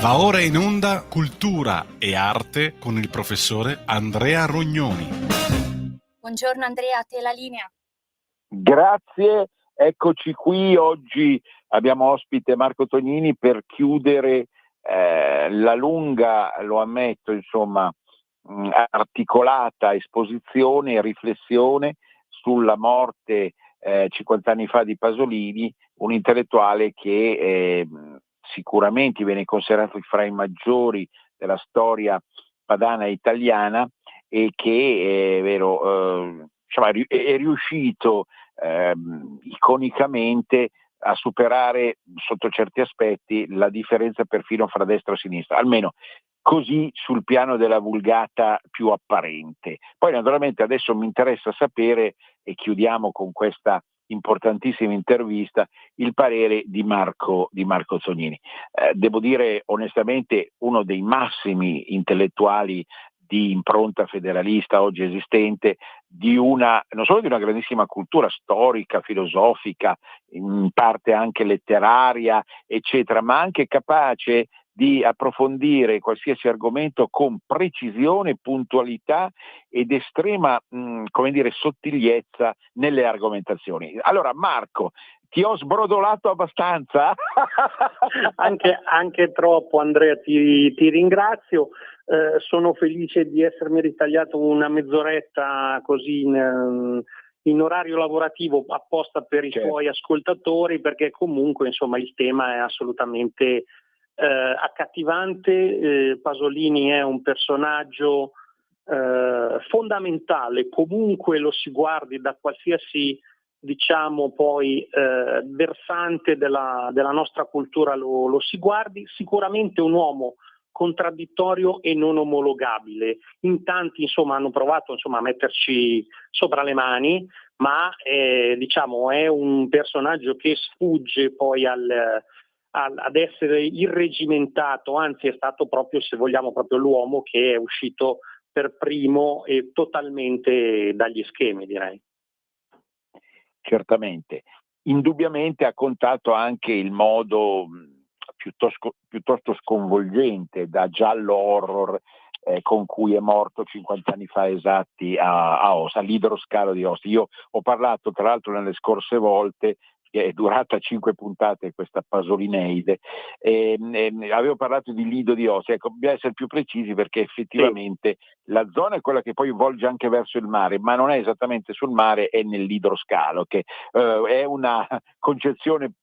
Va ora in onda Cultura e Arte con il professore Andrea Rognoni. Buongiorno Andrea, a te la linea. Grazie, eccoci qui. Oggi abbiamo ospite Marco Tognini per chiudere la lunga, lo ammetto, insomma, articolata esposizione e riflessione sulla morte 50 anni fa di Pasolini, un intellettuale che sicuramente viene considerato fra i maggiori della storia padana italiana e che insomma, è riuscito iconicamente a superare sotto certi aspetti la differenza perfino fra destra e sinistra, almeno così sul piano della vulgata più apparente. Poi naturalmente adesso mi interessa sapere, e chiudiamo con questa importantissima intervista, il parere di Marco Tognini. Devo dire onestamente uno dei massimi intellettuali di impronta federalista oggi esistente, non solo di una grandissima cultura storica, filosofica, in parte anche letteraria, eccetera, ma anche capace di approfondire qualsiasi argomento con precisione, puntualità ed estrema, sottigliezza nelle argomentazioni. Allora, Marco, ti ho sbrodolato abbastanza? Anche troppo, Andrea, ti ringrazio. Sono felice di essermi ritagliato una mezz'oretta così in orario lavorativo apposta per i tuoi ascoltatori, perché comunque insomma il tema è assolutamente accattivante. Pasolini è un personaggio fondamentale, comunque lo si guardi da qualsiasi versante della nostra cultura lo si guardi. Sicuramente un uomo contraddittorio e non omologabile. In tanti hanno provato a metterci sopra le mani, ma è un personaggio che sfugge poi ad essere irregimentato, anzi è stato proprio, se vogliamo, proprio l'uomo che è uscito per primo e totalmente dagli schemi, direi. Certamente. Indubbiamente ha contato anche il modo piuttosto sconvolgente da giallo horror con cui è morto 50 anni fa esatti a Ostia, all'idroscalo di Ostia. Io ho parlato tra l'altro nelle scorse volte, che è durata 5 puntate questa Pasolineide, avevo parlato di Lido di Ostia. Ecco, bisogna essere più precisi perché effettivamente la zona è quella che poi volge anche verso il mare, ma non è esattamente sul mare, è nell'idroscalo, che è una concezione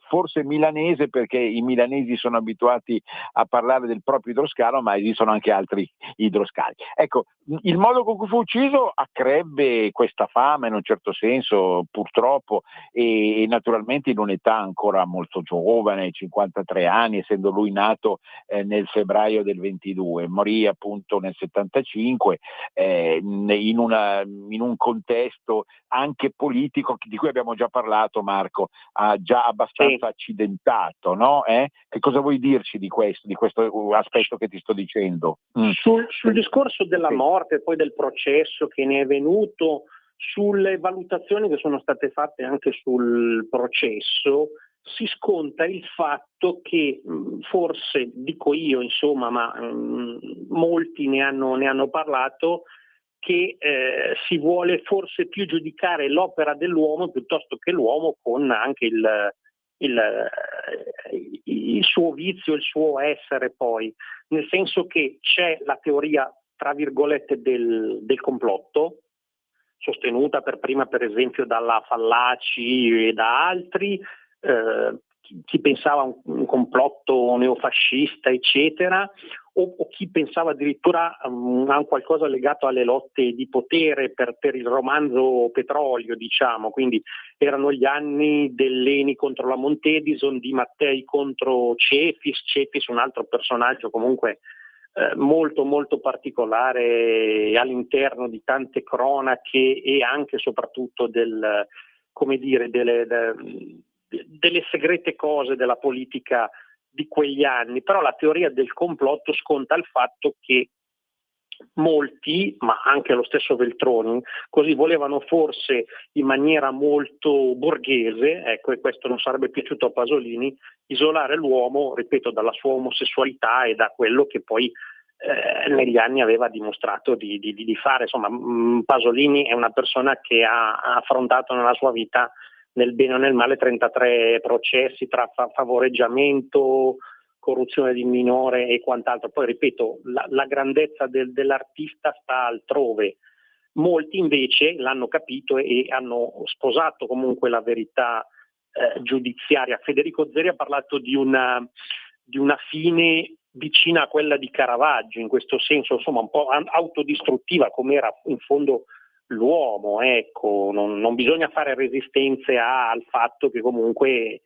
forse milanese, perché i milanesi sono abituati a parlare del proprio idroscalo, ma esistono anche altri idroscali. Ecco, il modo con cui fu ucciso accrebbe questa fama in un certo senso, purtroppo, e naturalmente in un'età ancora molto giovane, 53 anni, essendo lui nato nel febbraio del 22, morì appunto nel 75 in un contesto anche politico di cui abbiamo già parlato, Marco, già abbastanza accidentato, no? Che cosa vuoi dirci di questo aspetto che ti sto dicendo? Sul discorso della morte e poi del processo che ne è venuto, sulle valutazioni che sono state fatte anche sul processo, si sconta il fatto che forse, dico io ma molti ne hanno parlato, che si vuole forse più giudicare l'opera dell'uomo piuttosto che l'uomo, con anche il suo vizio, il suo essere, poi, nel senso che c'è la teoria tra virgolette del complotto, sostenuta per prima per esempio dalla Fallaci e da altri, chi pensava a un complotto neofascista eccetera, o chi pensava addirittura a un qualcosa legato alle lotte di potere per il romanzo Petrolio, quindi erano gli anni dell'Eni contro la Montedison, di Mattei contro Cepis, un altro personaggio comunque molto molto particolare all'interno di tante cronache e anche e soprattutto delle segrete cose della politica di quegli anni. Però la teoria del complotto sconta il fatto che molti, ma anche lo stesso Veltroni, così volevano forse in maniera molto borghese, ecco, e questo non sarebbe piaciuto a Pasolini, isolare l'uomo, ripeto, dalla sua omosessualità e da quello che poi negli anni aveva dimostrato di fare. Insomma, Pasolini è una persona che ha affrontato nella sua vita, nel bene o nel male, 33 processi tra favoreggiamento, corruzione di minore e quant'altro. Poi ripeto, la grandezza dell'artista sta altrove. Molti invece l'hanno capito e hanno sposato comunque la verità giudiziaria. Federico Zeri ha parlato di una fine vicina a quella di Caravaggio, in questo senso, insomma, un po' autodistruttiva, come era in fondo l'uomo. Ecco, non bisogna fare resistenze al fatto che comunque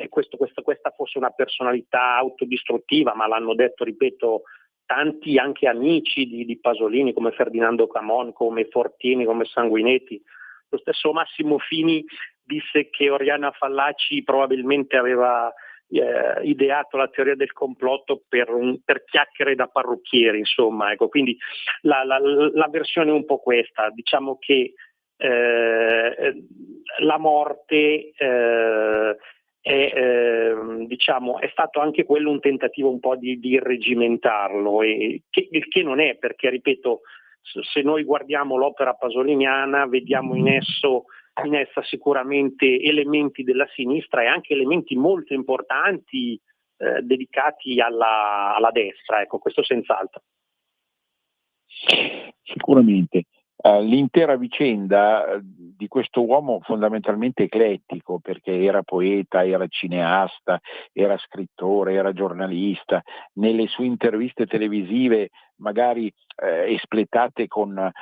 questa fosse una personalità autodistruttiva, ma l'hanno detto, ripeto, tanti anche amici di Pasolini, come Ferdinando Camon, come Fortini, come Sanguinetti. Lo stesso Massimo Fini disse che Oriana Fallaci probabilmente aveva ideato la teoria del complotto per chiacchiere da parrucchieri, insomma, ecco. Quindi la versione è un po' questa, diciamo che la morte è stato anche quello un tentativo un po' di irreggimentarlo, il che non è, perché ripeto, se noi guardiamo l'opera pasoliniana vediamo in essa sicuramente elementi della sinistra e anche elementi molto importanti dedicati alla destra, ecco, questo senz'altro. Sicuramente. L'intera vicenda di questo uomo fondamentalmente eclettico, perché era poeta, era cineasta, era scrittore, era giornalista, nelle sue interviste televisive magari espletate con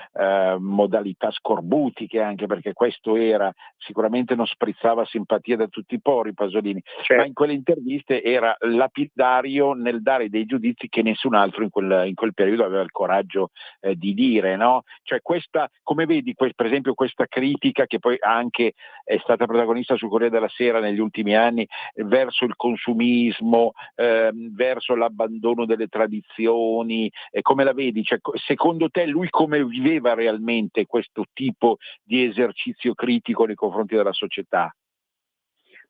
modalità scorbutiche, anche perché questo era, sicuramente non sprizzava simpatia da tutti i pori Pasolini, certo. Ma in quelle interviste era lapidario nel dare dei giudizi che nessun altro in quel periodo aveva il coraggio di dire, no? Cioè questa, come vedi, per esempio questa critica che poi anche è stata protagonista sul Corriere della Sera negli ultimi anni verso il consumismo, verso l'abbandono delle tradizioni, come la vedi? Cioè, secondo te lui come viveva realmente questo tipo di esercizio critico nei confronti della società?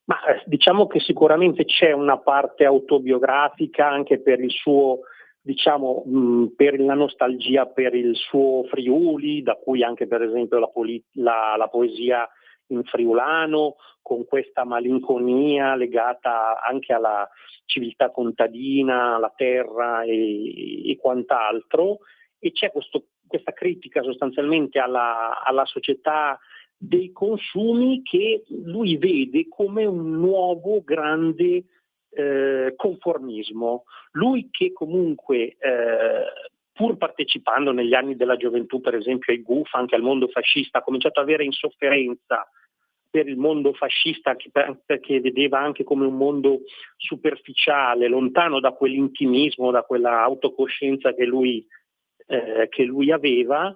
Ma diciamo che sicuramente c'è una parte autobiografica anche per il suo, diciamo, per la nostalgia per il suo Friuli, da cui anche per esempio la poesia in friulano, con questa malinconia legata anche alla civiltà contadina, alla terra e quant'altro, e c'è questa critica sostanzialmente alla società dei consumi che lui vede come un nuovo grande conformismo. Lui che comunque pur partecipando negli anni della gioventù per esempio ai GUF, anche al mondo fascista, ha cominciato ad avere insofferenza per il mondo fascista perché vedeva anche come un mondo superficiale, lontano da quell'intimismo, da quella autocoscienza che lui aveva.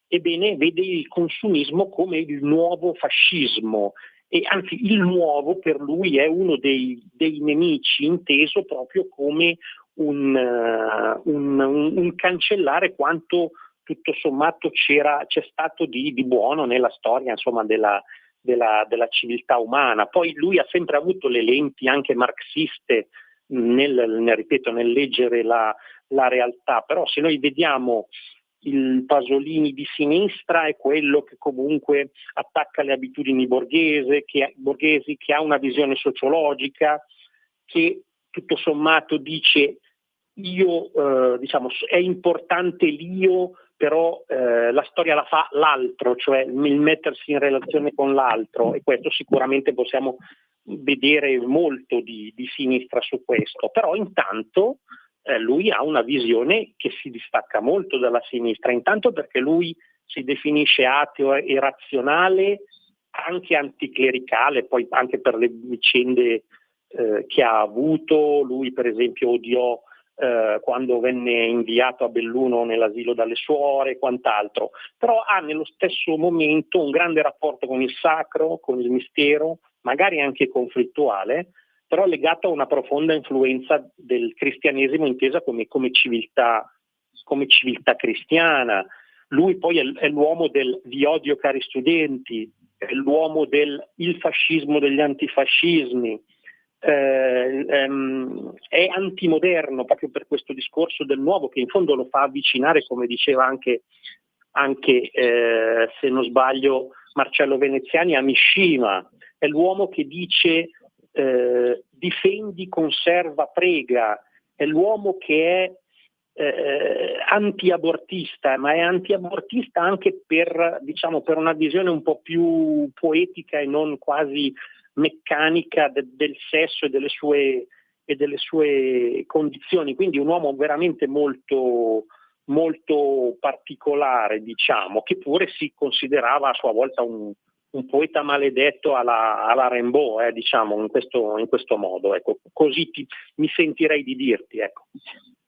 Ebbene, vede il consumismo come il nuovo fascismo, e anzi il nuovo per lui è uno dei nemici, inteso proprio come un cancellare quanto tutto sommato c'è stato di buono nella storia, insomma, della civiltà umana. Poi lui ha sempre avuto le lenti anche marxiste nel leggere la realtà, però se noi vediamo il Pasolini di sinistra è quello che comunque attacca le abitudini borghesi, che ha una visione sociologica, che tutto sommato dice è importante l'io, però la storia la fa l'altro, cioè il mettersi in relazione con l'altro, e questo sicuramente possiamo vedere molto di sinistra su questo. Però intanto lui ha una visione che si distacca molto dalla sinistra, intanto perché lui si definisce ateo e razionale, anche anticlericale, poi anche per le vicende che ha avuto. Lui per esempio odiò quando venne inviato a Belluno nell'asilo dalle suore e quant'altro, però ha nello stesso momento un grande rapporto con il sacro, con il mistero, magari anche conflittuale, però legato a una profonda influenza del cristianesimo intesa come civiltà come civiltà cristiana. Lui poi è l'uomo del vi odio cari studenti, è l'uomo del il fascismo degli antifascismi, è antimoderno proprio per questo discorso del nuovo, che in fondo lo fa avvicinare, come diceva anche se non sbaglio Marcello Veneziani, a Mishima. È l'uomo che dice difendi, conserva, prega. È l'uomo che è anti-abortista, ma è anti-abortista anche per una visione un po' più poetica e non quasi meccanica del sesso e delle sue condizioni. Quindi un uomo veramente molto, molto particolare, che pure si considerava a sua volta un poeta maledetto alla Rimbaud, in questo modo. Ecco, così mi sentirei di dirti. Ecco.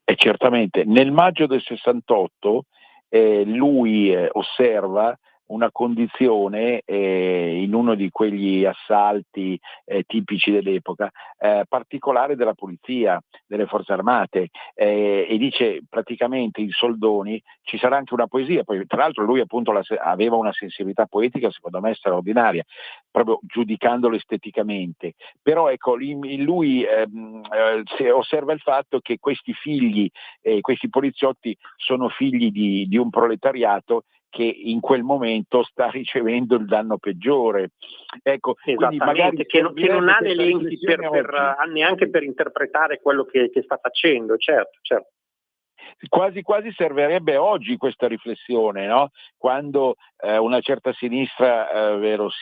E certamente nel maggio del 68 lui osserva una condizione in uno di quegli assalti tipici dell'epoca, particolare della polizia, delle forze armate, e dice praticamente in soldoni ci sarà anche una poesia. Poi tra l'altro lui appunto aveva una sensibilità poetica secondo me straordinaria, proprio giudicandolo esteticamente, però ecco lui osserva il fatto che questi figli, questi poliziotti sono figli di un proletariato che in quel momento sta ricevendo il danno peggiore. Ecco, esattamente, che non ha le lenti neanche per interpretare quello che sta facendo, certo. Quasi servirebbe oggi questa riflessione, no? Quando una certa sinistra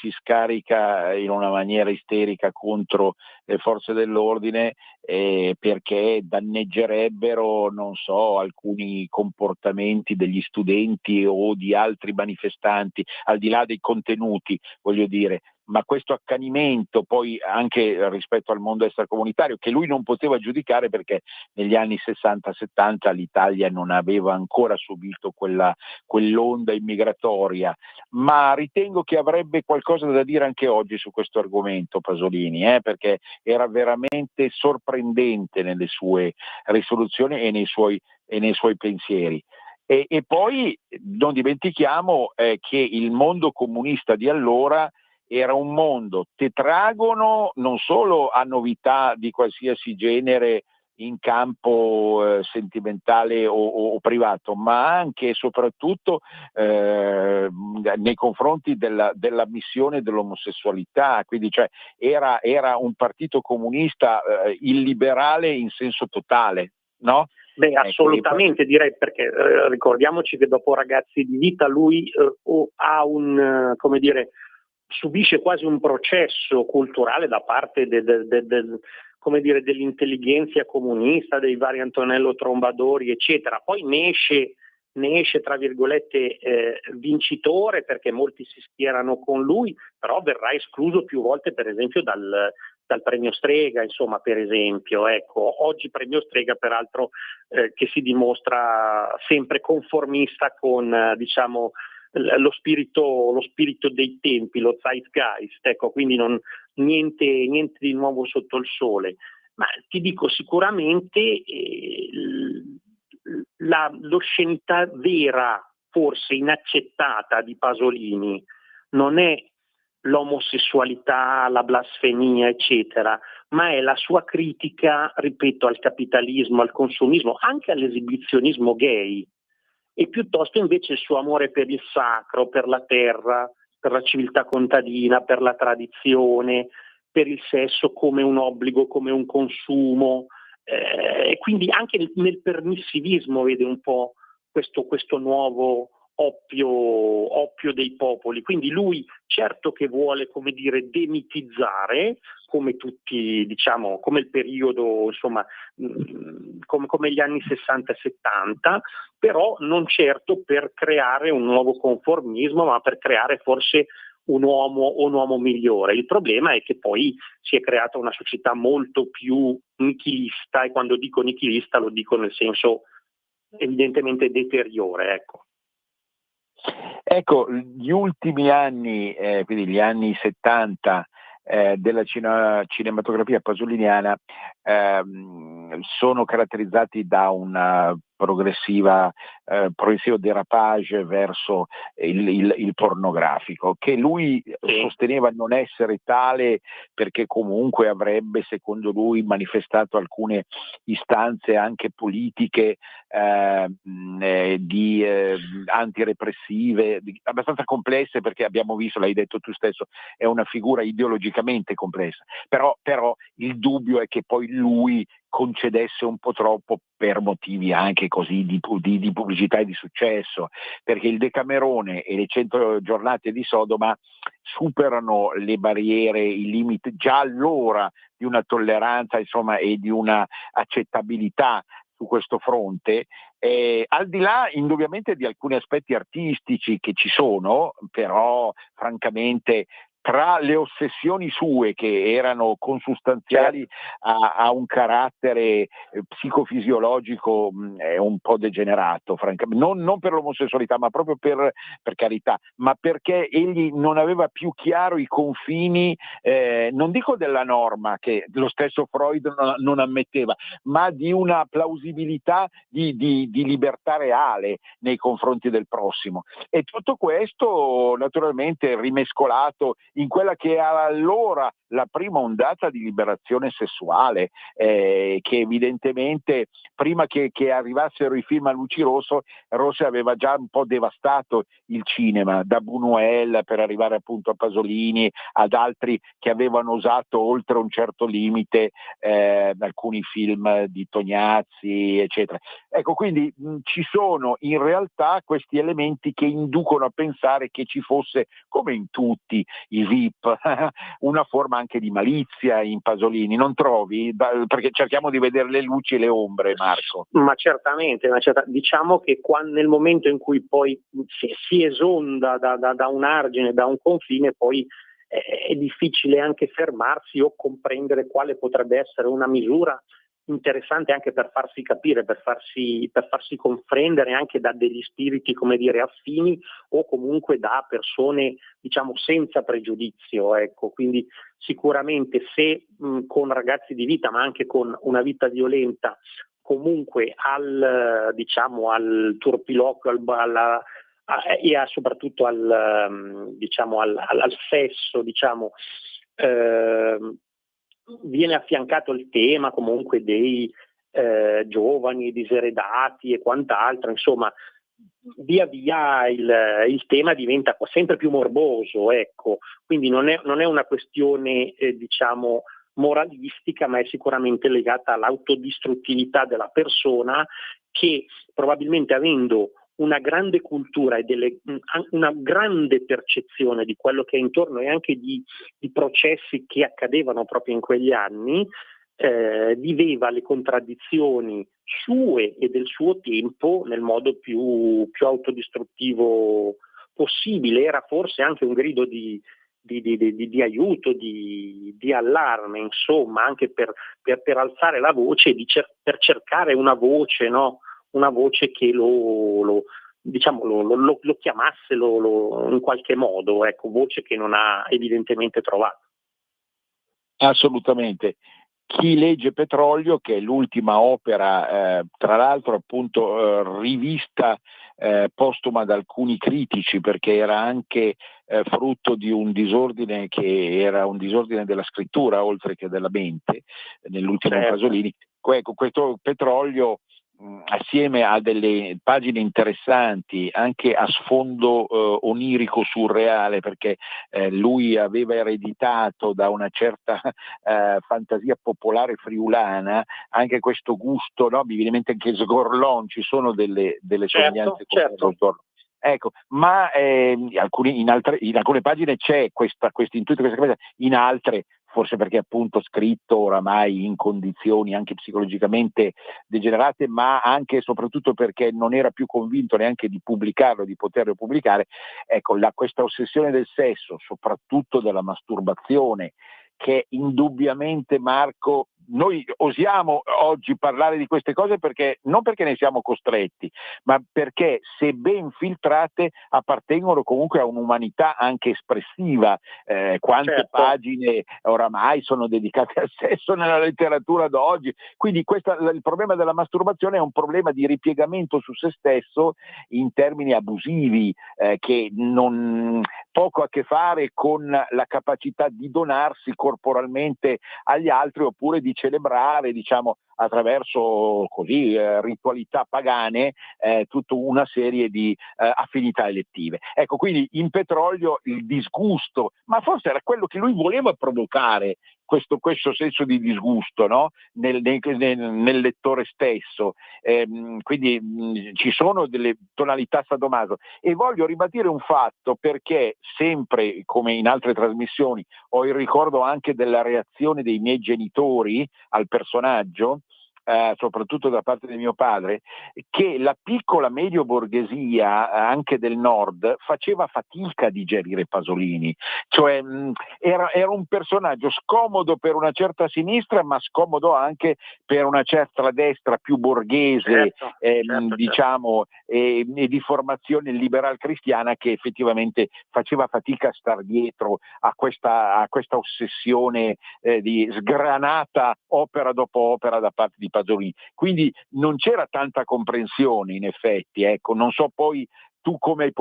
si scarica in una maniera isterica contro le forze dell'ordine perché danneggerebbero, non so, alcuni comportamenti degli studenti o di altri manifestanti, al di là dei contenuti, voglio dire. Ma questo accanimento poi anche rispetto al mondo extracomunitario, che lui non poteva giudicare perché negli anni 60-70 l'Italia non aveva ancora subito quell'onda immigratoria, ma ritengo che avrebbe qualcosa da dire anche oggi su questo argomento Pasolini, perché era veramente sorprendente nelle sue risoluzioni e nei suoi pensieri. E poi non dimentichiamo che il mondo comunista di allora era un mondo tetragono non solo a novità di qualsiasi genere in campo sentimentale o privato, ma anche e soprattutto nei confronti della missione dell'omosessualità. Quindi era un partito comunista illiberale in senso totale, no? Beh, assolutamente, direi, perché ricordiamoci che dopo Ragazzi di vita lui ha subisce quasi un processo culturale da parte dell'intelligenza comunista, dei vari Antonello Trombadori, eccetera. Poi ne esce tra virgolette vincitore, perché molti si schierano con lui, però verrà escluso più volte, per esempio dal premio Strega, insomma, per esempio. Ecco, oggi premio Strega peraltro che si dimostra sempre conformista con lo spirito dei tempi, lo zeitgeist, ecco, quindi niente di nuovo sotto il sole. Ma ti dico sicuramente l'oscenità vera, forse inaccettata, di Pasolini non è l'omosessualità, la blasfemia, eccetera, ma è la sua critica, ripeto, al capitalismo, al consumismo, anche all'esibizionismo gay, e piuttosto invece il suo amore per il sacro, per la terra, per la civiltà contadina, per la tradizione, per il sesso come un obbligo, come un consumo, e quindi anche nel permissivismo vede un po' questo nuovo oppio dei popoli. Quindi lui certo che vuole, come dire, demitizzare, come tutti, come il periodo, insomma, come gli anni 60 e 70, però non certo per creare un nuovo conformismo, ma per creare forse un uomo migliore. Il problema è che poi si è creata una società molto più nichilista, e quando dico nichilista lo dico nel senso evidentemente deteriore, ecco. Ecco, gli ultimi anni, quindi gli anni 70 della cinematografia pasoliniana sono caratterizzati da una progressivo derapage verso il pornografico, che lui sosteneva non essere tale perché comunque avrebbe, secondo lui, manifestato alcune istanze anche politiche antirepressive, abbastanza complesse, perché abbiamo visto, l'hai detto tu stesso, è una figura ideologicamente complessa, però il dubbio è che poi lui concedesse un po' troppo per motivi anche così di pubblicità e di successo, perché il Decamerone e le 100 giornate di Sodoma superano le barriere, i limiti già allora di una tolleranza, insomma, e di una accettabilità su questo fronte, al di là indubbiamente di alcuni aspetti artistici che ci sono, però francamente tra le ossessioni sue, che erano consustanziali a un carattere psicofisiologico un po' degenerato, francamente, non per l'omosessualità, ma proprio per carità, ma perché egli non aveva più chiaro i confini, non dico della norma, che lo stesso Freud non ammetteva, ma di una plausibilità di libertà reale nei confronti del prossimo. E tutto questo naturalmente rimescolato in quella che era allora la prima ondata di liberazione sessuale, che evidentemente prima che arrivassero i film a luci rosse aveva già un po' devastato il cinema, da Buñuel per arrivare appunto a Pasolini, ad altri che avevano usato oltre un certo limite alcuni film di Tognazzi, eccetera. Ecco, quindi ci sono in realtà questi elementi che inducono a pensare che ci fosse, come in tutti i VIP, una forma anche di malizia in Pasolini, non trovi? Perché cerchiamo di vedere le luci e le ombre, Marco. Ma certamente, diciamo che nel momento in cui poi si esonda da un argine, da un confine, poi è difficile anche fermarsi o comprendere quale potrebbe essere una misura interessante anche per farsi capire, per farsi comprendere anche da degli spiriti, come dire, affini, o comunque da persone, diciamo, senza pregiudizio, ecco. Quindi sicuramente se con ragazzi di vita, ma anche con una vita violenta, comunque al turpiloquio, soprattutto al sesso, viene affiancato il tema comunque dei giovani diseredati e quant'altro, insomma, via via il tema diventa sempre più morboso, ecco. Quindi non è una questione moralistica, ma è sicuramente legata all'autodistruttività della persona, che probabilmente, avendo una grande cultura e una grande percezione di quello che è intorno e anche di processi che accadevano proprio in quegli anni, viveva le contraddizioni sue e del suo tempo nel modo più autodistruttivo possibile. Era forse anche un grido di aiuto, di allarme, insomma, anche per alzare la voce e per cercare una voce, no? Una voce che lo chiamasse in qualche modo, ecco, voce che non ha evidentemente trovato. Assolutamente. Chi legge Petrolio, che è l'ultima opera, tra l'altro appunto rivista postuma da alcuni critici, perché era anche frutto di un disordine che era un disordine della scrittura oltre che della mente, nell'ultimo Pasolini. Ecco, questo Petrolio, assieme a delle pagine interessanti anche a sfondo onirico surreale, perché lui aveva ereditato da una certa fantasia popolare friulana anche questo gusto, no? Mi viene in mente anche Sgorlon, ci sono delle somiglianze con l'autore. Ecco, ma in alcune pagine c'è questo intuito, questa cosa, in altre, forse perché appunto scritto oramai in condizioni anche psicologicamente degenerate, ma anche e soprattutto perché non era più convinto neanche di pubblicarlo, di poterlo pubblicare. Ecco, questa ossessione del sesso, soprattutto della masturbazione, che indubbiamente, Marco, noi osiamo oggi parlare di queste cose perché non perché ne siamo costretti, ma perché, se ben filtrate, appartengono comunque a un'umanità anche espressiva. Quante Certo. pagine oramai sono dedicate al sesso nella letteratura d'oggi. Quindi il problema della masturbazione è un problema di ripiegamento su se stesso in termini abusivi, che non poco a che fare con la capacità di donarsi corporalmente agli altri, oppure di celebrare, diciamo, attraverso così ritualità pagane, tutta una serie di affinità elettive. Ecco, quindi in Petrolio il disgusto, ma forse era quello che lui voleva provocare, questo senso di disgusto, no? nel lettore stesso. Quindi ci sono delle tonalità sadomaso, e voglio ribadire un fatto, perché sempre, come in altre trasmissioni, ho il ricordo anche della reazione dei miei genitori al personaggio, soprattutto da parte di mio padre, che la piccola medio borghesia anche del nord faceva fatica a digerire Pasolini, cioè era un personaggio scomodo per una certa sinistra, ma scomodo anche per una certa destra più borghese, certo. diciamo, e di formazione liberal cristiana, che effettivamente faceva fatica a star dietro a questa ossessione di sgranata opera dopo opera da parte di Pasolini. Quindi non c'era tanta comprensione, in effetti, ecco. Non so poi tu come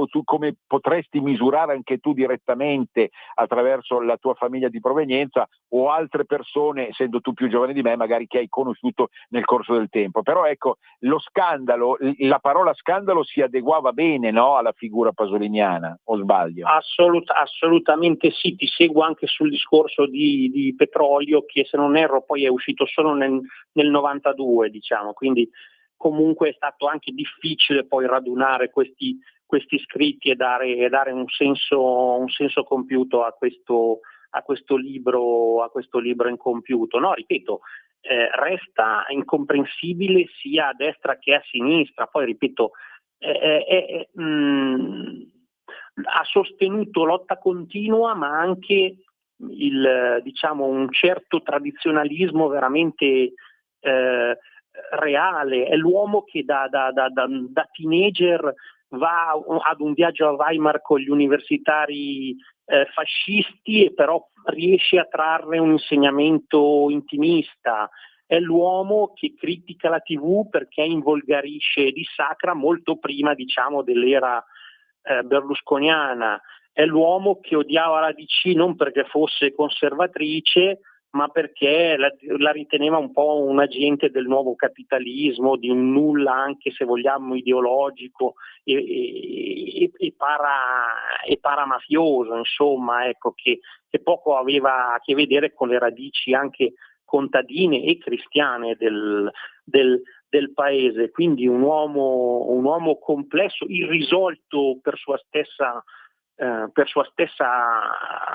potresti misurare anche tu direttamente, attraverso la tua famiglia di provenienza, o altre persone, essendo tu più giovane di me, magari, che hai conosciuto nel corso del tempo. Però ecco, lo scandalo, la parola scandalo si adeguava bene, no, alla figura pasoliniana, o sbaglio? Assolutamente sì, ti seguo anche sul discorso di Petrolio, che, se non erro, poi è uscito solo nel 92, diciamo, quindi comunque è stato anche difficile poi radunare questi scritti e dare un senso compiuto a questo libro incompiuto. No, ripeto, resta incomprensibile sia a destra che a sinistra. Poi, ripeto, ha sostenuto lotta continua, ma anche diciamo, un certo tradizionalismo veramente reale. È l'uomo che da teenager va ad un viaggio a Weimar con gli universitari fascisti, e però riesce a trarre un insegnamento intimista. È l'uomo che critica la TV perché involgarisce e dissacra molto prima, diciamo, dell'era berlusconiana. È l'uomo che odiava la DC non perché fosse conservatrice, ma perché la riteneva un po' un agente del nuovo capitalismo, di un nulla, anche se vogliamo, ideologico e paramafioso, insomma, ecco, che poco aveva a che vedere con le radici anche contadine e cristiane del paese. Quindi un uomo complesso, irrisolto per sua stessa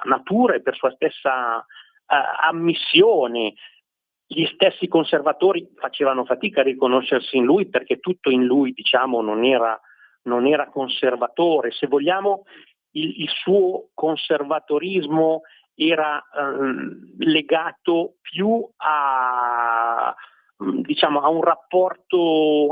natura e per sua stessa ammissione. Gli stessi conservatori facevano fatica a riconoscersi in lui, perché tutto in lui, diciamo, non era conservatore. Se vogliamo, il suo conservatorismo era legato più diciamo, a un rapporto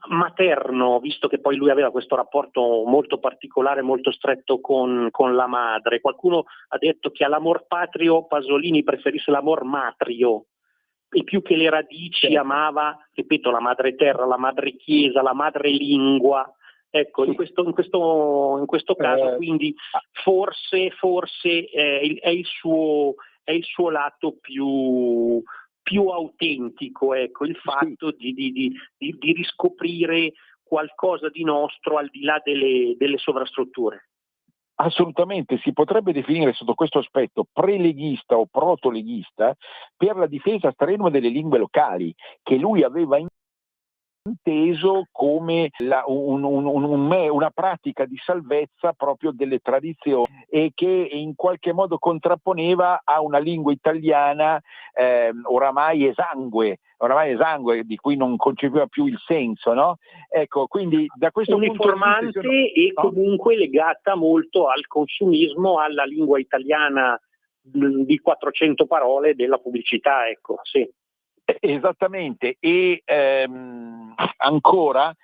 materno, visto che poi lui aveva questo rapporto molto particolare, molto stretto con la madre. Qualcuno ha detto che all'amor patrio Pasolini preferisse l'amor matrio, e più che le radici amava, ripeto, la madre terra, la madre chiesa, la madre lingua. Ecco, in questo caso, quindi forse è il suo lato più autentico, ecco, il fatto di riscoprire qualcosa di nostro al di là delle sovrastrutture. Assolutamente, si potrebbe definire sotto questo aspetto preleghista o protoleghista, per la difesa strenua delle lingue locali, che lui aveva inteso come una pratica di salvezza proprio delle tradizioni, e che in qualche modo contrapponeva a una lingua italiana oramai esangue, di cui non concepiva più il senso, no? Ecco, quindi da questo uniformante punto di vista, e comunque legata molto al consumismo, alla lingua italiana di 400 parole della pubblicità, ecco, sì. Esattamente, e ancora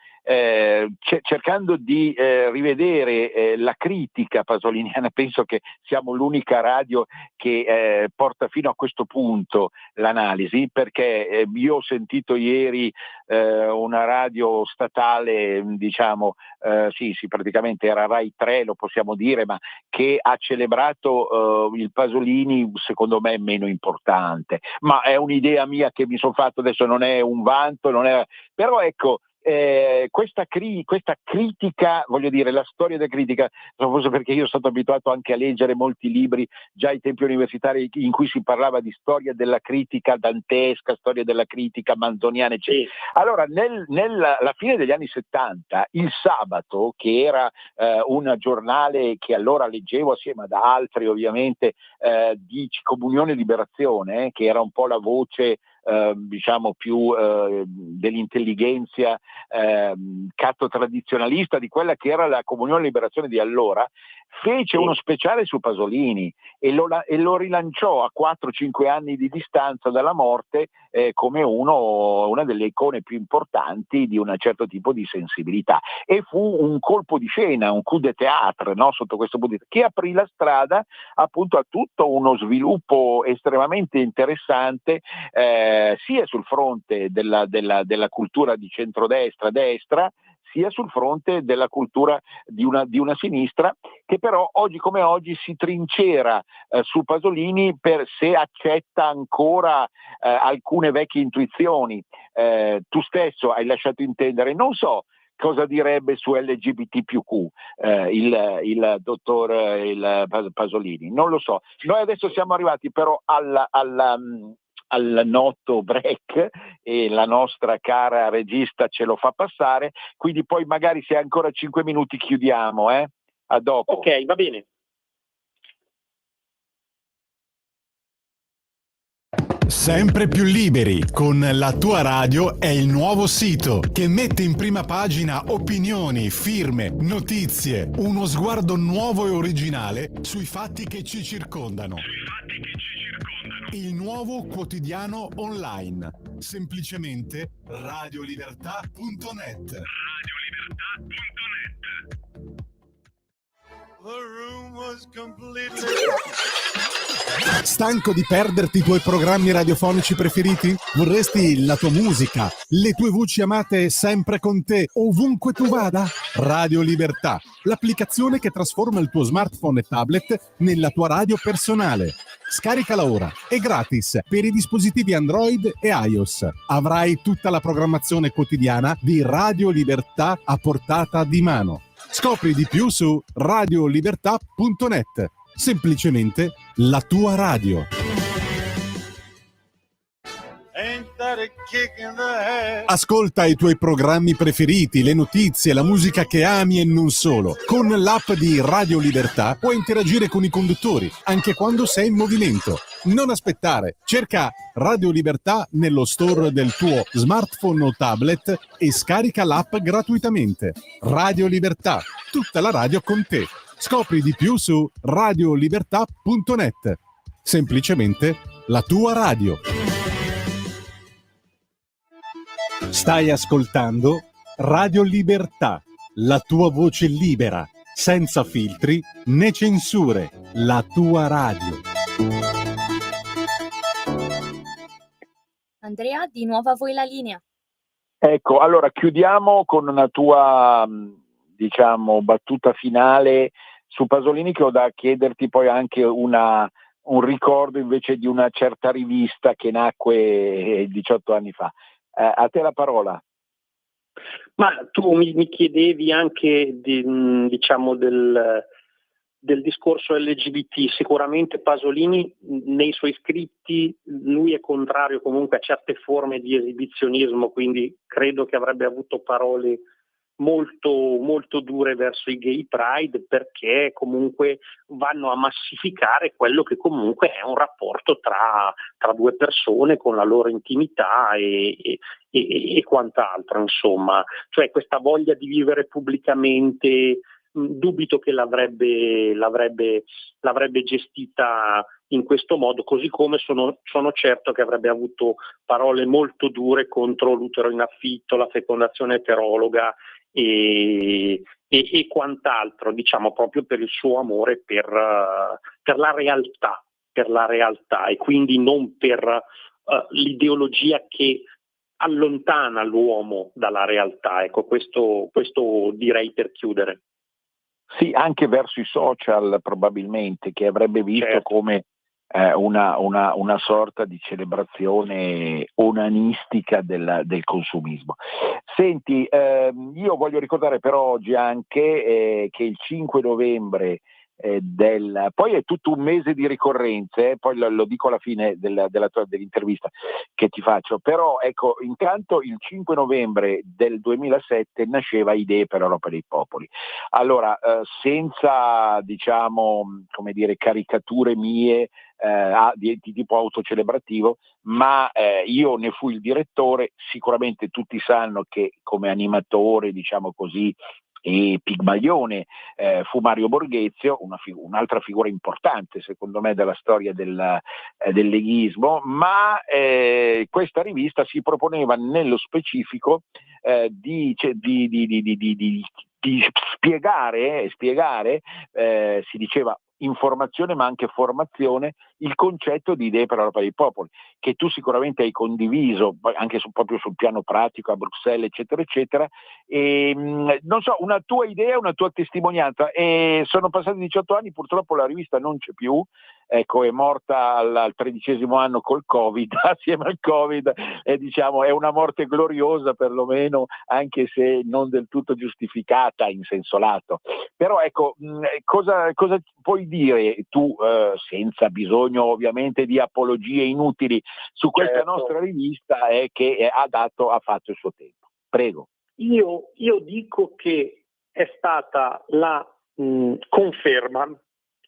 cercando di rivedere la critica pasoliniana, penso che siamo l'unica radio che porta fino a questo punto l'analisi, perché io ho sentito ieri una radio statale, diciamo, sì, praticamente era Rai 3, lo possiamo dire, ma che ha celebrato il Pasolini, secondo me meno importante, ma è un'idea mia che mi sono fatto, adesso non è un vanto, però ecco, questa critica, voglio dire, la storia della critica, forse perché io sono stato abituato anche a leggere molti libri già ai tempi universitari in cui si parlava di storia della critica dantesca, storia della critica manzoniana, eccetera. Allora, nella fine degli anni 70, il Sabato, che era un giornale che allora leggevo assieme ad altri, ovviamente, di Comunione e Liberazione, che era un po' la voce diciamo più dell'intelligenza catto-tradizionalista di quella che era la Comunione e Liberazione di allora, fece uno speciale su Pasolini e lo rilanciò a 4-5 anni di distanza dalla morte come una delle icone più importanti di un certo tipo di sensibilità, e fu un colpo di scena, un coup de théâtre, no? Sotto questo punto di vista, che aprì la strada appunto a tutto uno sviluppo estremamente interessante sia sul fronte della cultura di centrodestra, destra, sia sul fronte della cultura di una sinistra, che però oggi come oggi si trincera su Pasolini per se accetta ancora alcune vecchie intuizioni. Tu stesso hai lasciato intendere, non so cosa direbbe su LGBTQ il dottor Pasolini, non lo so. Noi adesso siamo arrivati però al noto break e la nostra cara regista ce lo fa passare, quindi poi magari se ancora 5 minuti chiudiamo, a dopo. Ok, va bene. Sempre più liberi con La tua radio è il nuovo sito che mette in prima pagina opinioni, firme, notizie, uno sguardo nuovo e originale sui fatti che ci circondano. Il nuovo quotidiano online, semplicemente radiolibertà.net. Stanco di perderti i tuoi programmi radiofonici preferiti? Vorresti la tua musica, le tue voci amate sempre con te, ovunque tu vada? Radio Libertà, l'applicazione che trasforma il tuo smartphone e tablet nella tua radio personale. Scaricala ora, è gratis per i dispositivi Android e iOS. Avrai tutta la programmazione quotidiana di Radio Libertà a portata di mano. Scopri di più su radiolibertà.net. Semplicemente la tua radio. Ascolta i tuoi programmi preferiti, le notizie, la musica che ami e non solo. Con l'app di Radio Libertà puoi interagire con i conduttori, anche quando sei in movimento. Non aspettare, cerca Radio Libertà nello store del tuo smartphone o tablet e scarica l'app gratuitamente. Radio Libertà, tutta la radio con te. Scopri di più su radiolibertà.net. Semplicemente la tua radio. Stai ascoltando Radio Libertà, la tua voce libera, senza filtri né censure, la tua radio. Andrea, di nuovo a voi la linea. Ecco, allora chiudiamo con una tua, diciamo, battuta finale su Pasolini, che ho da chiederti poi anche un ricordo invece di una certa rivista che nacque 18 anni fa. A te la parola. Ma tu mi chiedevi anche diciamo del discorso LGBT. Sicuramente Pasolini nei suoi scritti lui è contrario comunque a certe forme di esibizionismo, quindi credo che avrebbe avuto parole molto, molto dure verso i gay pride, perché comunque vanno a massificare quello che comunque è un rapporto tra due persone con la loro intimità e quant'altro, insomma, cioè questa voglia di vivere pubblicamente dubito che l'avrebbe gestita in questo modo, così come sono certo che avrebbe avuto parole molto dure contro l'utero in affitto, la fecondazione eterologa e quant'altro, diciamo, proprio per il suo amore per la realtà e quindi non per l'ideologia che allontana l'uomo dalla realtà. Ecco, questo direi per chiudere. Sì, anche verso i social probabilmente, che avrebbe visto certo. come una sorta di celebrazione onanistica del consumismo. Senti, io voglio ricordare per oggi anche che il 5 novembre poi è tutto un mese di ricorrenze, poi lo dico alla fine dell'intervista che ti faccio, però ecco, intanto il 5 novembre del 2007 nasceva Idee per l'Europa dei Popoli. Allora, senza, diciamo, come dire, caricature mie di tipo autocelebrativo, ma io ne fui il direttore. Sicuramente tutti sanno che come animatore, diciamo così, e Pigmalione fu Mario Borghezio, un'altra figura importante secondo me della storia del leghismo, ma questa rivista si proponeva nello specifico di spiegare, si diceva informazione ma anche formazione, il concetto di Idee per l'Europa dei Popoli, che tu sicuramente hai condiviso anche proprio sul piano pratico a Bruxelles, eccetera, eccetera. E, non so, una tua idea, una tua testimonianza. E sono passati 18 anni, purtroppo la rivista non c'è più, ecco, è morta al 13° anno col Covid, assieme al Covid, diciamo è una morte gloriosa perlomeno, anche se non del tutto giustificata in senso lato. Però ecco, cosa puoi dire tu, senza bisogno ovviamente di apologie inutili, su questa certo. nostra rivista che ha fatto il suo tempo? Prego. Io dico che è stata la conferma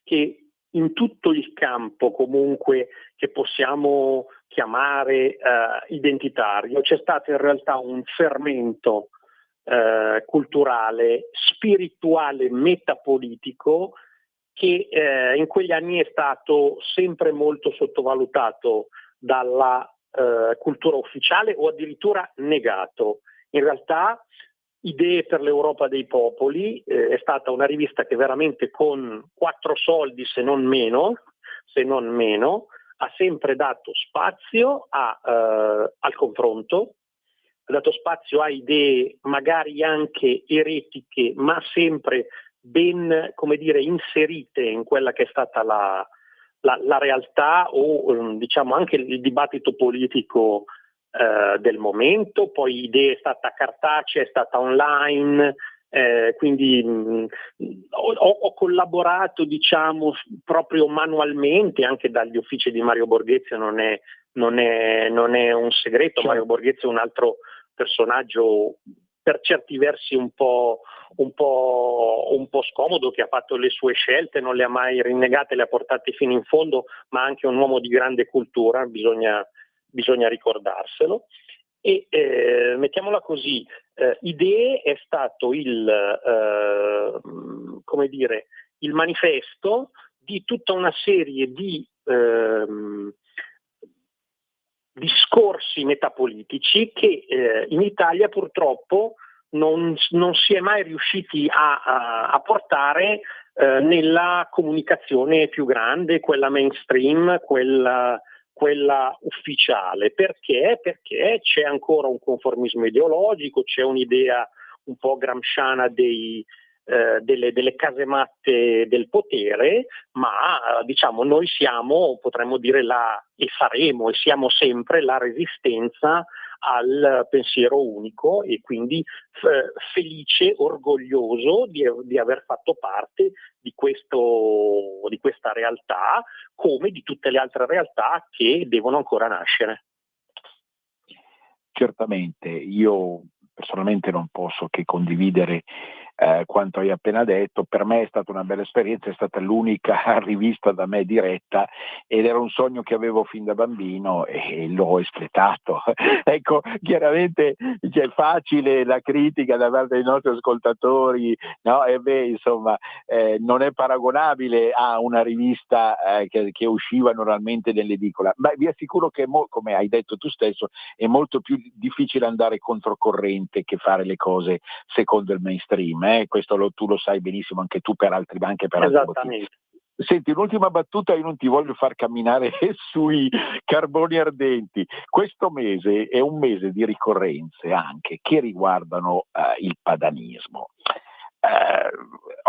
che in tutto il campo comunque che possiamo chiamare identitario c'è stato in realtà un fermento culturale, spirituale, metapolitico che in quegli anni è stato sempre molto sottovalutato dalla cultura ufficiale o addirittura negato. In realtà Idee per l'Europa dei Popoli è stata una rivista che veramente con 4 soldi, se non meno, ha sempre dato spazio al confronto, ha dato spazio a idee magari anche eretiche, ma sempre ben, come dire, inserite in quella che è stata la realtà o diciamo anche il dibattito politico del momento. Poi Idee è stata cartacea, è stata online, quindi ho collaborato, diciamo, proprio manualmente anche dagli uffici di Mario Borghezio, non è un segreto. Certo. Mario Borghezio è un altro personaggio per certi versi un po' scomodo, che ha fatto le sue scelte, non le ha mai rinnegate, le ha portate fino in fondo, ma anche un uomo di grande cultura, bisogna ricordarselo. E mettiamola così, Idee è stato il manifesto di tutta una serie di discorsi metapolitici che in Italia purtroppo non si è mai riusciti a portare nella comunicazione più grande, quella mainstream, quella ufficiale. Perché? Perché c'è ancora un conformismo ideologico, c'è un'idea un po' gramsciana delle casematte del potere, ma diciamo noi siamo, potremmo dire, e saremo e siamo sempre la resistenza al pensiero unico, e quindi felice, orgoglioso di aver fatto parte di questa realtà, come di tutte le altre realtà che devono ancora nascere. Certamente, io personalmente non posso che condividere quanto hai appena detto. Per me è stata una bella esperienza, è stata l'unica rivista da me diretta ed era un sogno che avevo fin da bambino e l'ho espletato. Ecco, chiaramente c'è facile la critica da parte dei nostri ascoltatori, no? E beh, insomma, non è paragonabile a una rivista che usciva normalmente nell'edicola, ma vi assicuro che, come hai detto tu stesso, è molto più difficile andare controcorrente che fare le cose secondo il mainstream. Questo tu lo sai benissimo anche tu, anche per altri motivi. Senti, un'ultima battuta, io non ti voglio far camminare sui carboni ardenti. Questo mese è un mese di ricorrenze anche che riguardano il padanismo.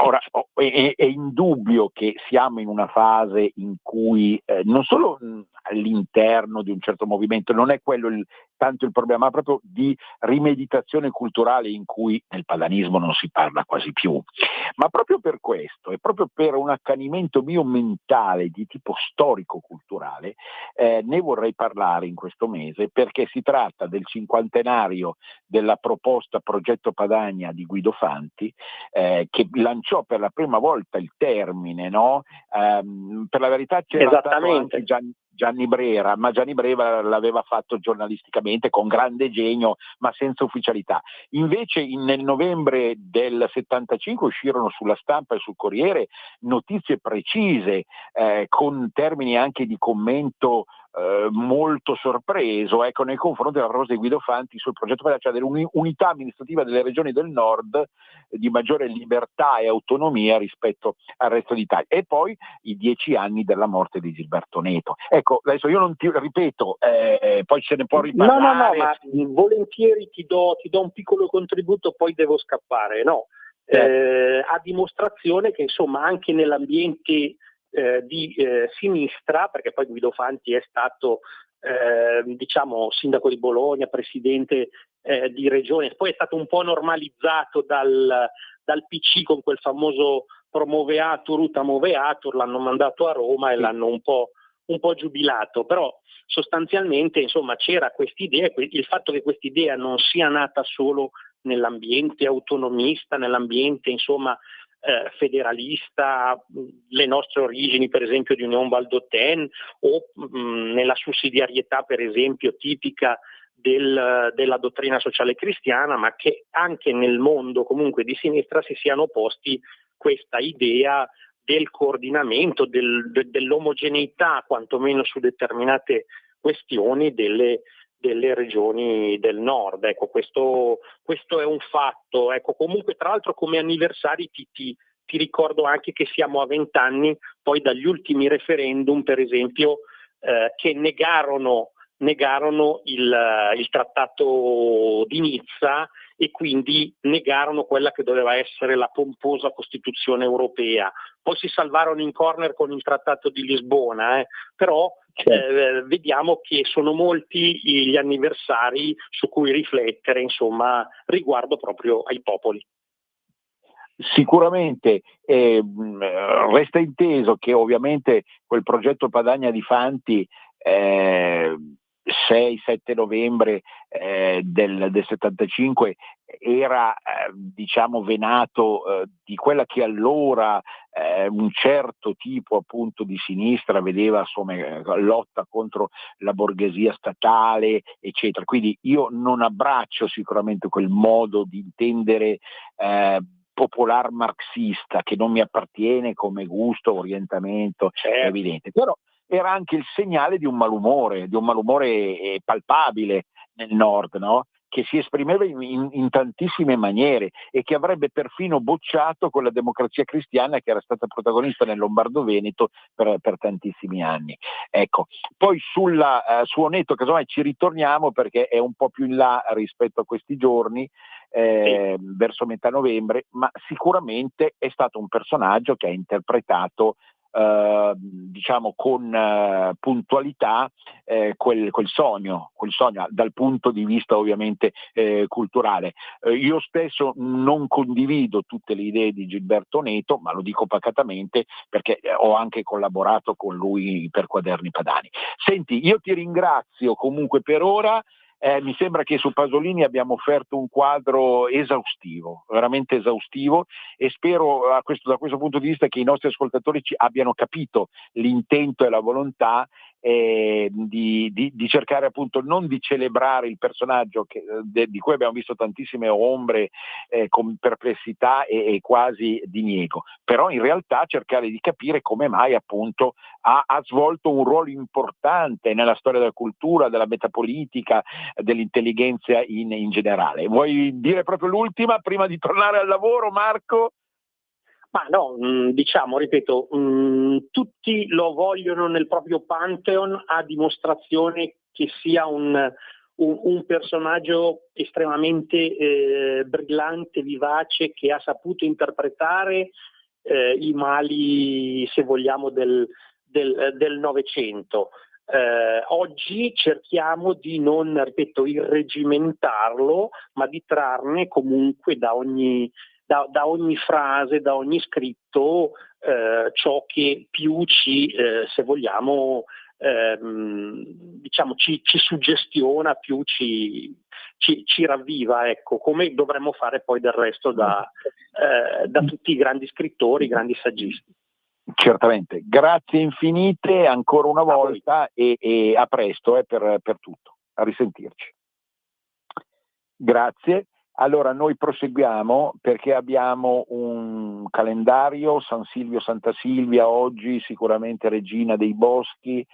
Ora è indubbio che siamo in una fase in cui non solo all'interno di un certo movimento, non è quello tanto il problema, ma proprio di rimeditazione culturale in cui nel padanismo non si parla quasi più. Ma proprio per questo e proprio per un accanimento mio mentale di tipo storico-culturale ne vorrei parlare in questo mese, perché si tratta del cinquantenario della proposta Progetto Padania di Guido Fanti, che lanciò per la prima volta il termine, no? Per la verità c'era stato anche Gianni Brera, ma Gianni Brera l'aveva fatto giornalisticamente con grande genio, ma senza ufficialità. Invece nel novembre del 75 uscirono sulla Stampa e sul Corriere notizie precise, con termini anche di commento molto sorpreso, ecco, nei confronti della proposta di Guido Fanti sul progetto Padania, cioè dell'unità amministrativa delle regioni del nord, di maggiore libertà e autonomia rispetto al resto d'Italia. E poi i 10 anni della morte di Gilberto Neto. Ecco, adesso io non ti ripeto, poi se ne può riparlare. No, ma volentieri ti do un piccolo contributo, poi devo scappare, no? A dimostrazione che insomma anche nell'ambiente di sinistra, perché poi Guido Fanti è stato sindaco di Bologna, presidente di regione, poi è stato un po' normalizzato dal PC con quel famoso promoveatur ut amoveatur, l'hanno mandato a Roma e l'hanno un po' giubilato, però sostanzialmente insomma c'era quest'idea, il fatto che quest'idea non sia nata solo nell'ambiente autonomista, nell'ambiente insomma federalista, le nostre origini per esempio di Union Valdôtaine o nella sussidiarietà per esempio tipica della dottrina sociale cristiana, ma che anche nel mondo comunque di sinistra si siano posti questa idea del coordinamento, dell'omogeneità quantomeno su determinate questioni delle regioni del nord. Ecco, questo è un fatto. Ecco, comunque tra l'altro come anniversari ti ricordo anche che siamo a 20 anni poi dagli ultimi referendum, per esempio, che negarono il trattato di Nizza e quindi negarono quella che doveva essere la pomposa Costituzione europea. Poi si salvarono in corner con il trattato di Lisbona, però vediamo che sono molti gli anniversari su cui riflettere, insomma, riguardo proprio ai popoli. Sicuramente resta inteso che ovviamente quel progetto Padania di Fanti 6-7 novembre del 75 era venato di quella che allora un certo tipo appunto di sinistra vedeva come lotta contro la borghesia statale, eccetera. Quindi io non abbraccio sicuramente quel modo di intendere popolar marxista, che non mi appartiene come gusto, orientamento, è evidente, però era anche il segnale di un malumore palpabile nel nord, no? Che si esprimeva in tantissime maniere e che avrebbe perfino bocciato quella democrazia cristiana che era stata protagonista nel Lombardo-Veneto per tantissimi anni. Ecco, poi su Neto casomai ci ritorniamo perché è un po' più in là rispetto a questi giorni, verso metà novembre, ma sicuramente è stato un personaggio che ha interpretato con puntualità quel sogno dal punto di vista ovviamente culturale. Io stesso non condivido tutte le idee di Gilberto Neto, ma lo dico pacatamente perché ho anche collaborato con lui per Quaderni Padani. Senti, io ti ringrazio comunque per ora. Mi sembra che su Pasolini abbiamo offerto un quadro esaustivo, veramente esaustivo, e spero da questo punto di vista che i nostri ascoltatori abbiano capito l'intento e la volontà di cercare appunto non di celebrare il personaggio di cui abbiamo visto tantissime ombre, con perplessità e quasi diniego, però in realtà cercare di capire come mai appunto ha svolto un ruolo importante nella storia della cultura, della metapolitica, dell'intelligenza in generale. Vuoi dire proprio l'ultima prima di tornare al lavoro, Marco? Ma no, diciamo, ripeto, tutti lo vogliono nel proprio Pantheon a dimostrazione che sia un personaggio estremamente brillante, vivace, che ha saputo interpretare i mali, se vogliamo, del Novecento. Oggi cerchiamo di non, ripeto, irregimentarlo, ma di trarne comunque da ogni frase, da ogni scritto, ciò che più ci, se vogliamo, diciamo ci suggestiona, più ci ravviva, ecco, come dovremmo fare poi del resto da tutti i grandi scrittori, i grandi saggisti. Certamente, grazie infinite ancora una volta e a presto per tutto, a risentirci. Grazie. Allora noi proseguiamo perché abbiamo un calendario: San Silvio, Santa Silvia, oggi sicuramente Regina dei Boschi,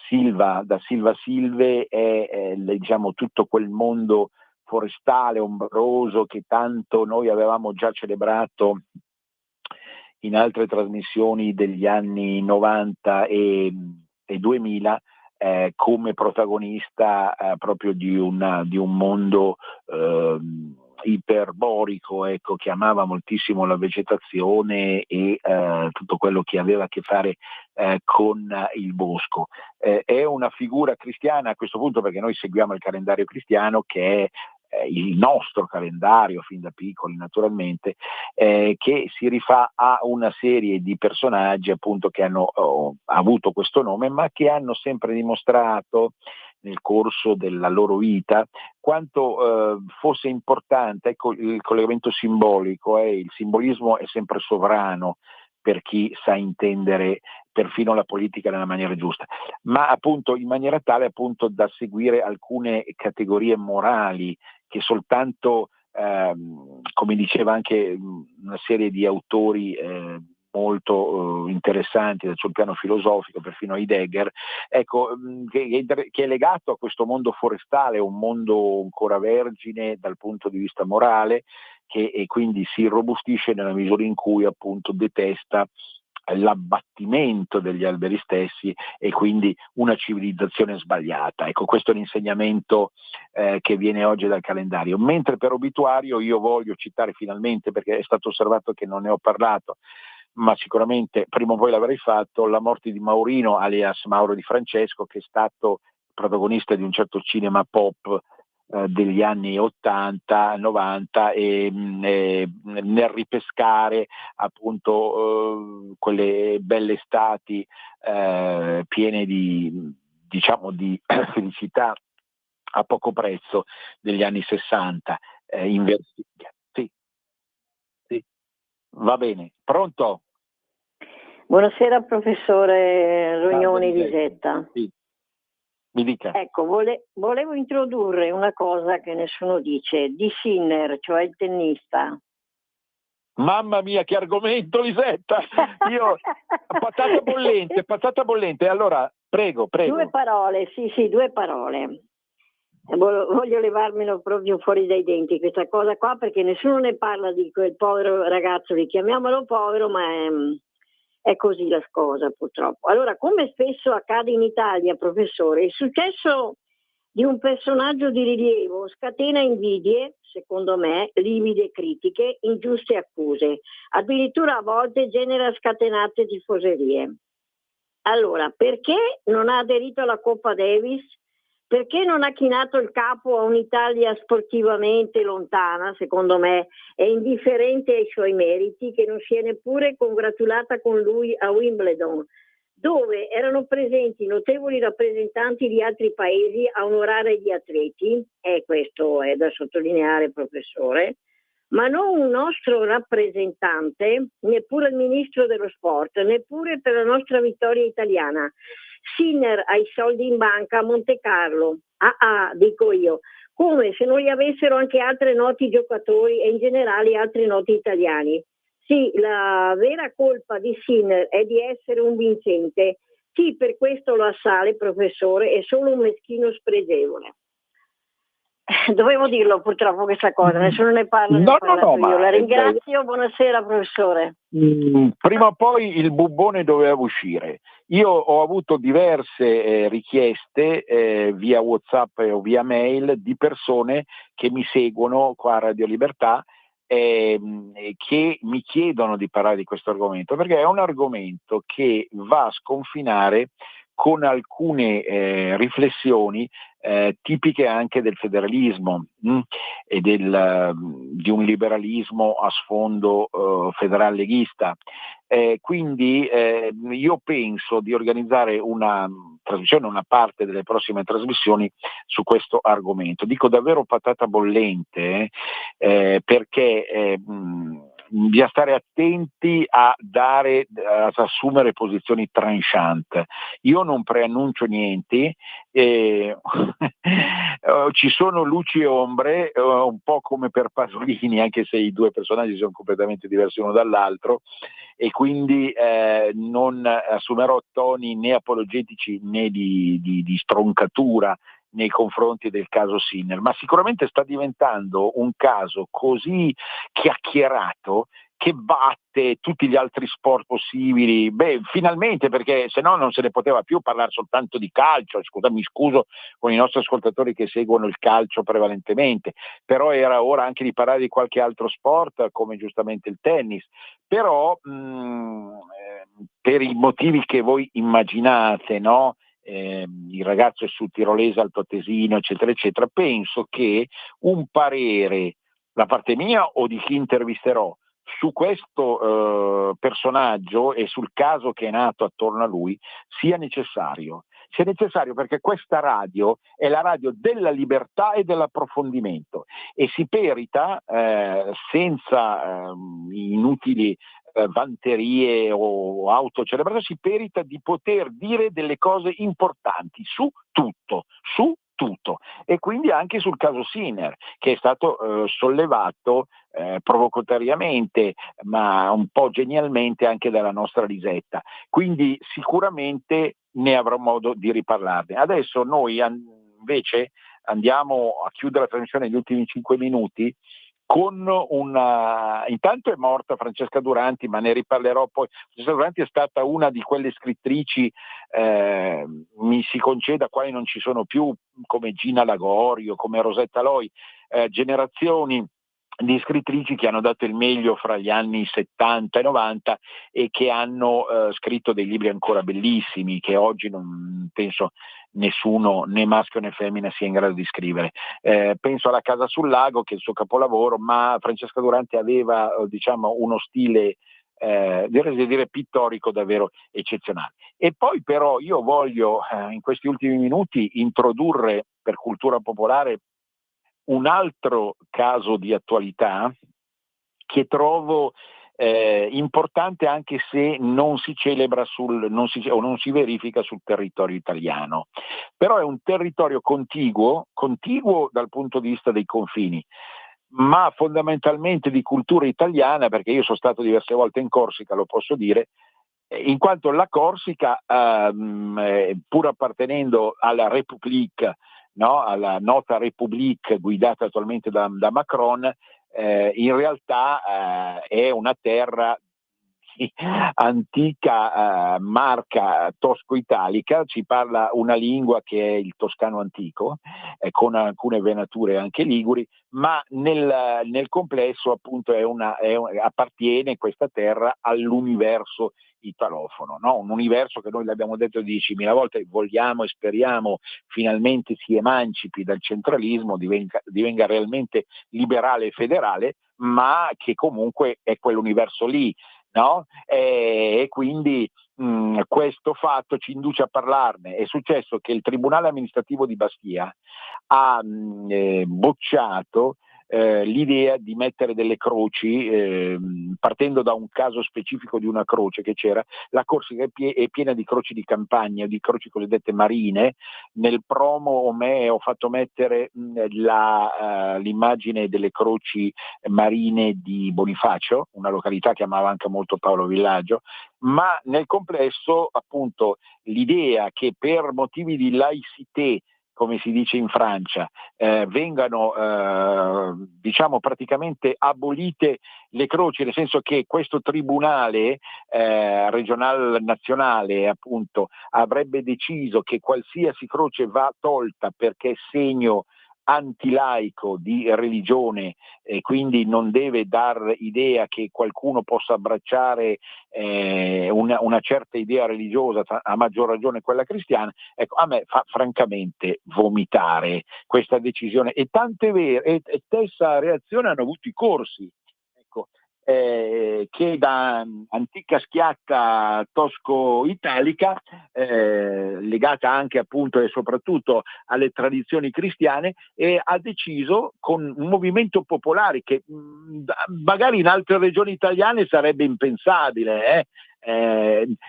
Silva, da Silva Silve, è diciamo tutto quel mondo forestale, ombroso, che tanto noi avevamo già celebrato in altre trasmissioni degli anni 90 e 2000, come protagonista proprio di un mondo iperborico, ecco, che amava moltissimo la vegetazione e tutto quello che aveva a che fare con il bosco. È una figura cristiana a questo punto, perché noi seguiamo il calendario cristiano, che è il nostro calendario fin da piccoli naturalmente, che si rifà a una serie di personaggi appunto che hanno avuto questo nome, ma che hanno sempre dimostrato nel corso della loro vita quanto fosse importante, ecco, il collegamento simbolico. Il simbolismo è sempre sovrano per chi sa intendere perfino la politica nella maniera giusta, ma appunto in maniera tale appunto da seguire alcune categorie morali che soltanto, come diceva anche una serie di autori molto interessanti sul piano filosofico, perfino Heidegger, ecco, che è legato a questo mondo forestale, un mondo ancora vergine dal punto di vista morale, e quindi si irrobustisce nella misura in cui appunto detesta l'abbattimento degli alberi stessi e quindi una civilizzazione sbagliata. Ecco, questo è l'insegnamento che viene oggi dal calendario. Mentre per obituario io voglio citare finalmente, perché è stato osservato che non ne ho parlato, ma sicuramente prima o poi l'avrei fatto, la morte di Maurino alias Mauro Di Francesco, che è stato protagonista di un certo cinema pop degli anni 80-90 e nel ripescare appunto quelle belle estati piene di felicità a poco prezzo degli anni 60 in Versilia. Sì, va bene. Pronto? Buonasera professore Rognoni Lisetta. Sì. Mi dica. Ecco, volevo introdurre una cosa che nessuno dice, di Sinner, cioè il tennista. Mamma mia, che argomento, Lisetta! Io patata bollente. Allora, prego. Due parole, sì, 2 parole. Voglio levarmelo proprio fuori dai denti questa cosa qua, perché nessuno ne parla di quel povero ragazzo, chiamiamolo povero, ma è così la cosa purtroppo. Allora, come spesso accade in Italia, professore, il successo di un personaggio di rilievo scatena invidie, secondo me, livide critiche, ingiuste accuse, addirittura a volte genera scatenate tifoserie. Allora, perché non ha aderito alla Coppa Davis? Perché non ha chinato il capo a un'Italia sportivamente lontana, secondo me, e indifferente ai suoi meriti, che non si è neppure congratulata con lui a Wimbledon, dove erano presenti notevoli rappresentanti di altri paesi a onorare gli atleti, e questo è da sottolineare, professore, ma non un nostro rappresentante, neppure il ministro dello sport, neppure per la nostra vittoria italiana. Sinner ha i soldi in banca a Monte Carlo, dico io, come se non li avessero anche altri noti giocatori e in generale altri noti italiani. Sì, la vera colpa di Sinner è di essere un vincente. Chi per questo lo assale, professore, è solo un meschino spregevole. Dovevo dirlo purtroppo questa cosa, nessuno ne parla, io. La ringrazio, buonasera professore. Prima o poi il bubbone doveva uscire. Io ho avuto diverse richieste via WhatsApp o via mail di persone che mi seguono qua a Radio Libertà che mi chiedono di parlare di questo argomento, perché è un argomento che va a sconfinare con alcune riflessioni tipiche anche del federalismo e di un liberalismo a sfondo federal leghista. Quindi io penso di organizzare una trasmissione, una parte delle prossime trasmissioni su questo argomento. Dico davvero patata bollente perché bisogna stare attenti ad assumere posizioni tranchant. Io non preannuncio niente, ci sono luci e ombre, un po' come per Pasolini, anche se i due personaggi sono completamente diversi uno dall'altro, e quindi non assumerò toni né apologetici né di stroncatura nei confronti del caso Sinner, ma sicuramente sta diventando un caso così chiacchierato che batte tutti gli altri sport possibili. Finalmente, perché se no non se ne poteva più parlare soltanto di calcio. Mi scuso con i nostri ascoltatori che seguono il calcio prevalentemente, però era ora anche di parlare di qualche altro sport, come giustamente il tennis. Però per i motivi che voi immaginate, no? Il ragazzo è sul tirolese altoatesino, eccetera, eccetera, penso che un parere da parte mia o di chi intervisterò su questo personaggio e sul caso che è nato attorno a lui sia necessario perché questa radio è la radio della libertà e dell'approfondimento e si perita senza inutili vanterie o autocelebrazioni, si perita di poter dire delle cose importanti su tutto, e quindi anche sul caso Sinner, che è stato sollevato provocatoriamente ma un po' genialmente anche dalla nostra Lisetta, quindi sicuramente ne avrò modo di riparlarne. Adesso noi invece andiamo a chiudere la trasmissione negli ultimi 5 minuti con intanto è morta Francesca Duranti, ma ne riparlerò poi. Francesca Duranti è stata una di quelle scrittrici, mi si conceda, quali non ci sono più, come Gina Lagorio, come Rosetta Loi, generazioni di scrittrici che hanno dato il meglio fra gli anni 70 e 90 e che hanno scritto dei libri ancora bellissimi che oggi non penso nessuno, né maschio né femmina, sia in grado di scrivere. Penso alla Casa sul lago, che è il suo capolavoro, ma Francesca Duranti aveva uno stile direi dire pittorico davvero eccezionale. E poi però io voglio in questi ultimi minuti introdurre per cultura popolare un altro caso di attualità che trovo importante, anche se non si celebra non si verifica sul territorio italiano, però è un territorio contiguo dal punto di vista dei confini, ma fondamentalmente di cultura italiana, perché io sono stato diverse volte in Corsica, lo posso dire, in quanto la Corsica, pur appartenendo alla République, no? Alla nota République guidata attualmente da Macron, in realtà è una terra di antica marca tosco-italica, ci parla una lingua che è il toscano antico, con alcune venature anche liguri, ma nel complesso appunto appartiene questa terra all'universo italofono, no? Un universo che noi l'abbiamo detto 10.000 volte, vogliamo e speriamo finalmente si emancipi dal centralismo, divenga realmente liberale e federale, ma che comunque è quell'universo lì. no? E quindi questo fatto ci induce a parlarne. È successo che il Tribunale amministrativo di Bastia ha bocciato l'idea di mettere delle croci, partendo da un caso specifico di una croce che c'era. La Corsica è piena di croci di campagna, di croci cosiddette marine. Nel promo ho fatto mettere l'immagine delle croci marine di Bonifacio, una località che amava anche molto Paolo Villaggio, ma nel complesso appunto l'idea che per motivi di laicité, come si dice in Francia, vengano diciamo praticamente abolite le croci, nel senso che questo tribunale regionale nazionale appunto avrebbe deciso che qualsiasi croce va tolta perché è segno antilaico di religione e quindi non deve dar idea che qualcuno possa abbracciare una certa idea religiosa, a maggior ragione quella cristiana. Ecco, a me fa francamente vomitare questa decisione, e tante vere e stessa reazione hanno avuto i corsi, ecco, che da antica schiatta tosco-italica, legata anche appunto e soprattutto alle tradizioni cristiane, e ha deciso con un movimento popolare che magari in altre regioni italiane sarebbe impensabile,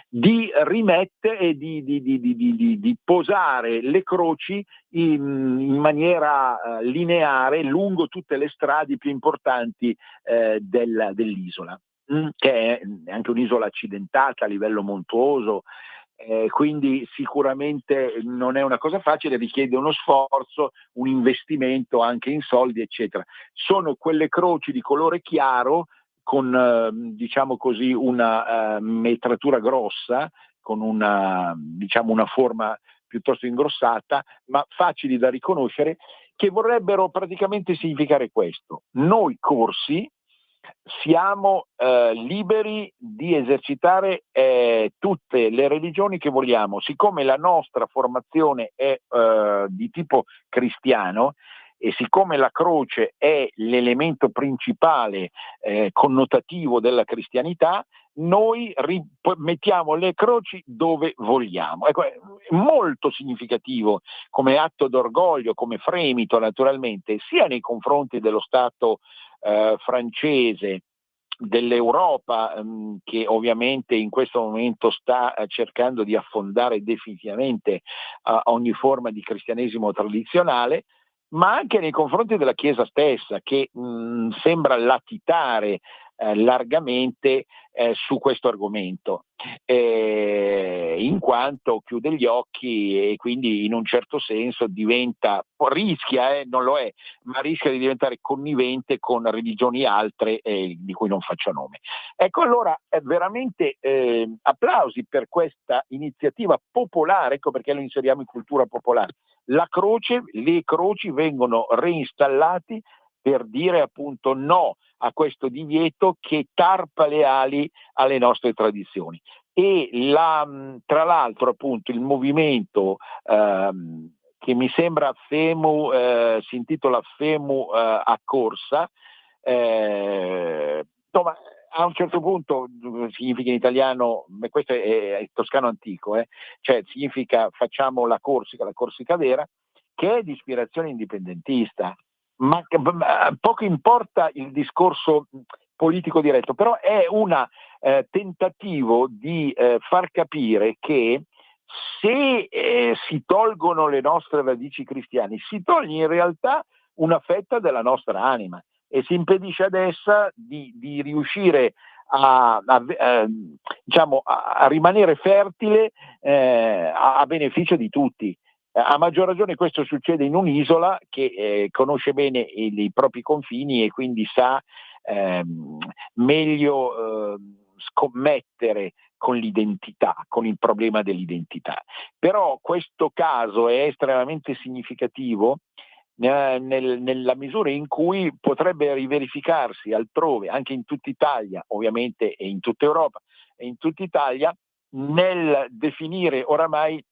di rimettere e di posare le croci in maniera lineare lungo tutte le strade più importanti dell'isola, che è anche un'isola accidentata a livello montuoso, quindi sicuramente non è una cosa facile, richiede uno sforzo, un investimento anche in soldi, eccetera. Sono quelle croci di colore chiaro con diciamo così una metratura grossa, con una forma piuttosto ingrossata, ma facili da riconoscere, che vorrebbero praticamente significare questo: noi corsi siamo liberi di esercitare tutte le religioni che vogliamo. Siccome la nostra formazione è di tipo cristiano, e siccome la croce è l'elemento principale connotativo della cristianità, noi mettiamo le croci dove vogliamo. Ecco, è molto significativo come atto d'orgoglio, come fremito naturalmente, sia nei confronti dello Stato francese, dell'Europa, che ovviamente in questo momento sta cercando di affondare definitivamente ogni forma di cristianesimo tradizionale, ma anche nei confronti della Chiesa stessa, che sembra latitare largamente su questo argomento, in quanto chiude gli occhi e quindi in un certo senso rischia, non lo è, ma rischia di diventare connivente con religioni altre di cui non faccio nome. Ecco, allora veramente applausi per questa iniziativa popolare, ecco perché lo inseriamo in cultura popolare. Le croci vengono reinstallati per dire appunto no a questo divieto che tarpa le ali alle nostre tradizioni. E tra l'altro appunto il movimento che mi sembra si intitola Femu a Corsa, insomma, a un certo punto significa in italiano, questo è toscano antico, cioè significa facciamo la Corsica vera, che è di ispirazione indipendentista, ma poco importa il discorso politico diretto, però è un tentativo di far capire che se si tolgono le nostre radici cristiane, si toglie in realtà una fetta della nostra anima e si impedisce ad essa di riuscire a rimanere fertile a beneficio di tutti. A maggior ragione questo succede in un'isola che conosce bene i propri confini e quindi sa meglio scommettere con l'identità, con il problema dell'identità. Però questo caso è estremamente significativo nella misura in cui potrebbe riverificarsi altrove, anche in tutta Italia, ovviamente, e in tutta Europa e in tutta Italia, nel definire oramai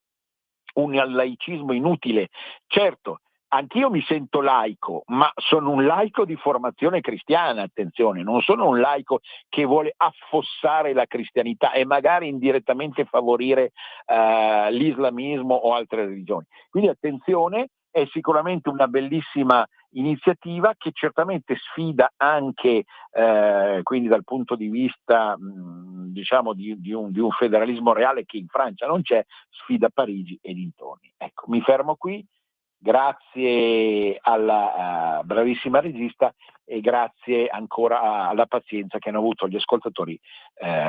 un laicismo inutile. Certo, anch'io mi sento laico, ma sono un laico di formazione cristiana, attenzione, non sono un laico che vuole affossare la cristianità e magari indirettamente favorire l'islamismo o altre religioni. Quindi attenzione, è sicuramente una bellissima iniziativa che certamente sfida anche, quindi dal punto di vista diciamo di un federalismo reale che in Francia non c'è, sfida Parigi e dintorni. Ecco, mi fermo qui. Grazie alla bravissima regista e grazie ancora alla pazienza che hanno avuto gli ascoltatori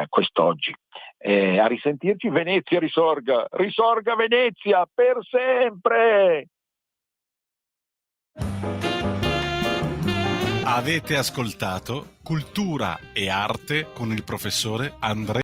quest'oggi. A risentirci. Venezia risorga, risorga Venezia per sempre! Avete ascoltato Cultura e Arte con il professore Andrea